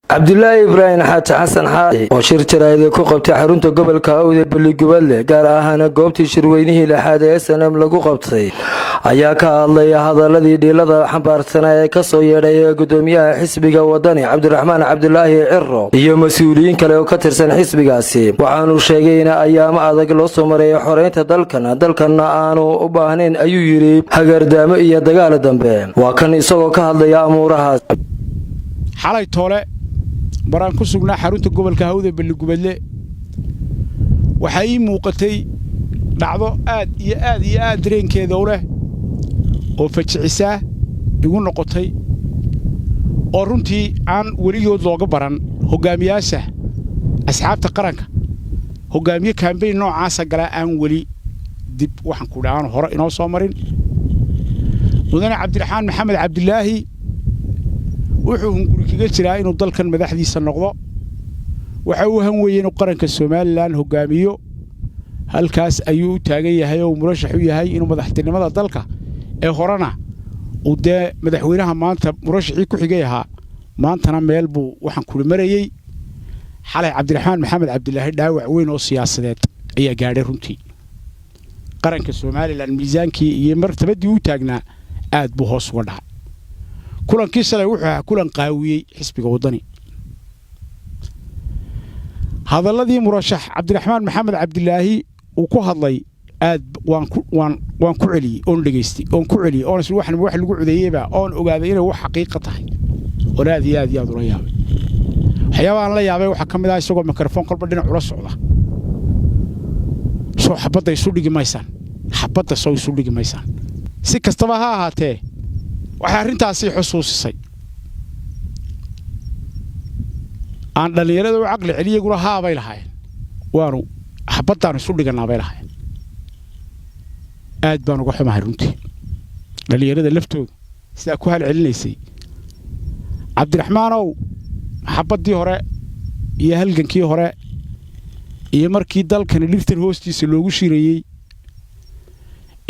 Cabdullaahi Ibrahim Xaaji Xasan Xaadi oo shir jaraa'id ku qabtay xarunta gobolka Awde Balli-Gubadle gaar ahaan goobtii shirweynihii lixaad ee SNM lagu qabtay ayaa ka hadlay hadaladii dhiilada xambaarsanaa ee ka soo yeedhay gudoomiyaha xisbiga wadani Cabdiraxmaan Cabdulaahi Cirro iyo mas'uuliyiin kale oo ka tirsan xisbigaasi waxaanu sheegay in ayaamo adag loo soo maray xoreynta dalkana aanu u baahnayn ayuu yiri hagardaamo iyo dagaal dambe waa kan isagoo ka hadlaya amuurahaas xalay toole baraan ku sugnaa xarunta gobolka Awde Balli-Gubadle waxa ii muuqatay dhacdo aad iyo aad dareenkeeda u leh oo fajicisa igu noqotay oo runtii aan weligood looga baran hogaamiyaasha asxaabta qaranka hogaamiye campaign noocaas gala aan weli dib waxaan ku dhaaan hore inoo soo marin mudane Cabdiraxmaan Maxamed Cabdulaahi wuxuu hunguri kaga jiraa inuu dalkan madaxdiisa noqdo waxa uu han weeyeen qaranka Soomaaliland hogaamiyo halkaas ayuu taagan yahay oo murashax u yahay inuu madaxtinimada dalka ee horena uu madaxweynaha maanta murashaxii ku xigay ahaa maantana meel buu waxaan ku marayay xalay Cabdiraxmaan Maxamed Cabdulaahi dhaawac weyn oo siyaasadeed ayaa gaadhay runtii qaranka Soomaaliland miisaankii iyo martabadii uu taagnaa aad buu hoos uga dhacay kulankii shalay wuxuu kulan qaawiyay xisbiga wadani hadaladii murashax Cabdiraxmaan Maxamed Cabdulaahi uu ku hadlay aad waan ku celiyay oo dhageystay oo ku celiyay oo wax lagu codeeyayba oo ogaaday inay wax xaqiiqo tahay oo aad iyo aad u la yaabay waxyaabaha la yaabay waxa kamid ah isagoo mikrafoon qalba dhinac ula socda soo xabada isu dhigi maysaan si kastaba ha ahaatee waxa arintaasi xusuusisay aan dhalinyarada aqli celiyaguna haabay lahaayeen waanu xabadaan isu dhiganaabay lahaayeen aad baan uga xumahay runtii dhalinyarada laftooda sida ku hal celinaysay Cabdiraxmaanow xabadii hore iyo halgankii hore iyo markii dalkan dhirtan hoostiisa loogu shirayay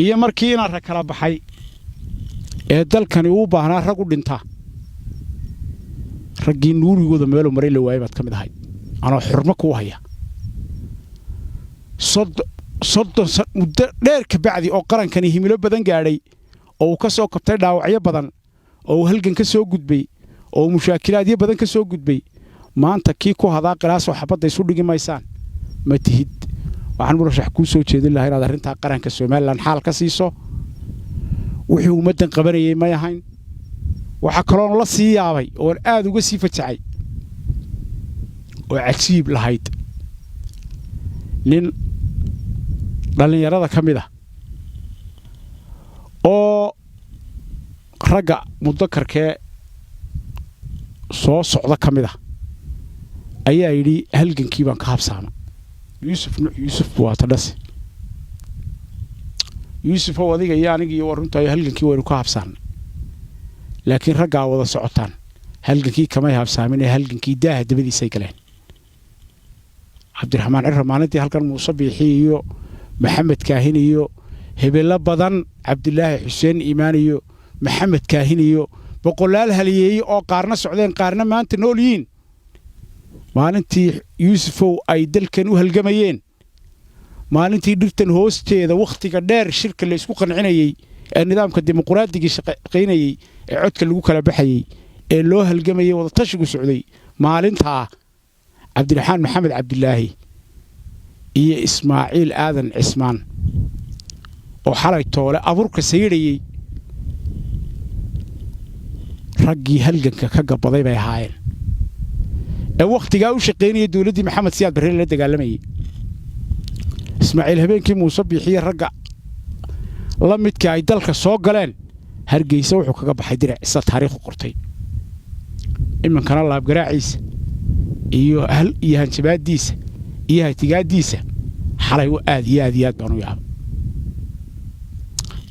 iyo markii inaan kala baxay ee dalkani uu baahnaa rag u dhinta raggii nuurigooda meel maray la waayay baad kamid ahay anoo xurmo ku haya soddon muddo dheer ka bacdi oo qarankani himilo badan gaadhay oo ka soo qabtay dhaawacyo badan oo halgan ka soo gudbay oo mushaakilaadyo badan ka soo gudbay maanta kii ku hadaa qilaas oo xabada isu dhigi maysaan ma tihid waxaan murashax ku soo jeedin lahaa inaad arinta qaranka Soomaaliland xal ka siiso wixii ummadan qabanayay ma yahayn waxa kaloon la sii yaabay oo aad uga sii fajacay oo cajiib lahayd nin dhalinyarada kamid ah oo raga mudakarkee soo socda kamid ah ayaa yiri halgankii baan ka habsaama Yuusuf waa tadhasi Yuusuf oo adiga iyo aniga iyo runta halgankii waynu ka habsaan laakiin ragaa wada socotaan halgankii kama habsaamin ee halgankii daaha dabadiisa galeen Cabdiraxmaan Cirro maalintii halkan Muuse Biixi iyo Maxamed Kaahin iyo hebela badan Cabdulaahi Xuseen Iimaan iyo Maxamed Kaahin iyo boqolaal haliyay oo qaarna socdeen qaarna maanta noolyiin maalintii Yuusuf ay dalkan u halgamayeen maalintii dhirtan hoosteeda waqtiga dheer shirka la isku qancinayay ee nidaamka dimuqraadiga shaqeynayay ee codka lagu kala baxayay ee loo halgamayay wada tashigu socday maalinta Cabdiraxmaan Maxamed Cabdulaahi iyo Ismaaciil Aadan Cismaan oo xalay toole abuurka sayirayay raggii halganka ka gabaday bay ahaayeen ee waqtiga u shaqeynayay dawladda Maxamed Siyaad Barre la dagaalamayay Ismaaciil habeenkii Muuse Biixi raga la midka ay dalka soo galeen Hargeysa wuxuu kaga baxay dirac isa taariikh qortay imankana laab garaaciisa iyo hanjabaadiisa iyo hatigaadiisa xalay aad baan u yaab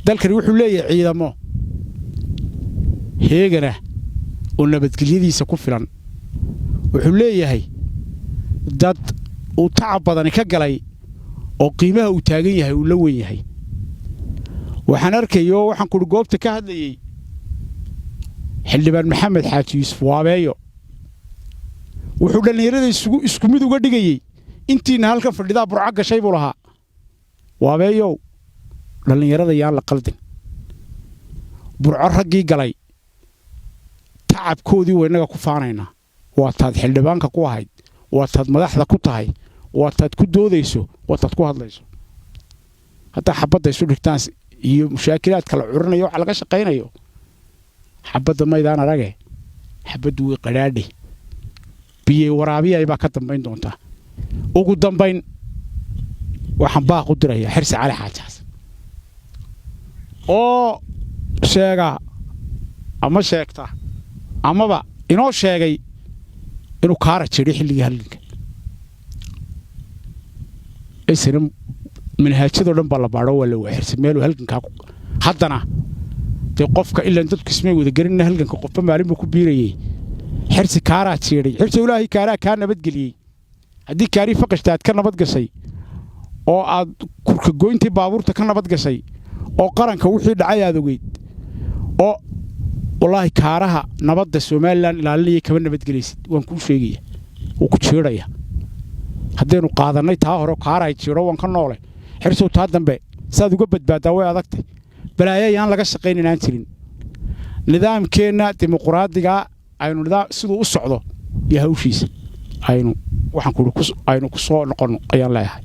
dalkani wuxuu leeyahay ciidamo heegana oo nabadgelyadiisa ku filan wuxuu leeyahay dad uu tacab badan ka galay oo qiimaha uu taagan yahay uu la weyn yahay waxaan arkayo waxaan ku goobta ka hadlayay xildhibaan Maxamed Xaaji Yuusuf Waabeeyo wuxuu dhalinyarada isku mid uga dhigayay intiina halka fadhidaa burca gashay buu lahaa waabeeyow dhalinyarada yaan la qaldin burco raggii galay tacabkoodii waynaga ku faanaynaa waa taad xildhibaanka ku ahayd waa taad madaxda ku tahay waa taad ku doodayso waa taad ku hadlayso hadda xabadda isu dhigtaan iyo mushaakilaadka la curinayo waxa laga shaqaynayo xabadda maydaan arage xabaddu way qadhaadhi biyo waraabiya baa ka dambayn doonta ugu dambayn waxaan baaq u dirayaa xirsi cali xaajaas oo sheega ama sheegta amaba inoo sheegay inuu kaara jiray xilligii halganka aysan manhaajado dhan baa la baadho waa la xirsi meel halganka haddana dee qofka ilaa dadku ismay wada garin halganka qofba maalin buu ku biirayay xirsi kaara jiray xirsi ilaahay kaara ka nabadgeliyay haddii kaari faqashtaad ka nabad gashay oo aad kurka goyntii baabuurta ka nabad gashay oo qaranka wixii dhacay aad ogeyd oo wallahi kaaraha nabadda Soomaaliland ilaalinaya kaba nabadgelaysid waan ku sheegaya oo ku jeeraya haddaynu qaadanay taa hore kaaraay jiro waan ka noolay xirsow taa dambe saad uga badbaadaa way adagtay balaayayaan laga shaqaynayaan jirin nidaamkeena dimuqraadiga aynu sidoo u socdo iyo hawshiisa aynu ku soo noqono ayaan leeyahay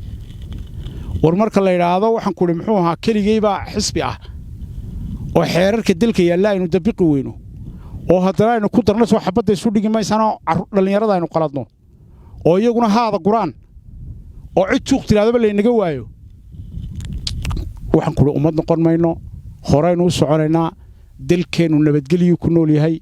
war marka la yiraahdo waxaan ku muxuu ahaa keligeyba xisbi ah oo xeerarka dalka yaalla aynu dabiqi weyno oo haddana aynu ku darno soo xabadda isu dhigi maysano dhalinyarada aynu qaladno oo iyaguna haada quraan oo cid suuq tiraadaba la inaga waayo waxaan ku ummad noqon mayno horeynu u soconaynaa dalkeenu nabadgelyo ku nool yahay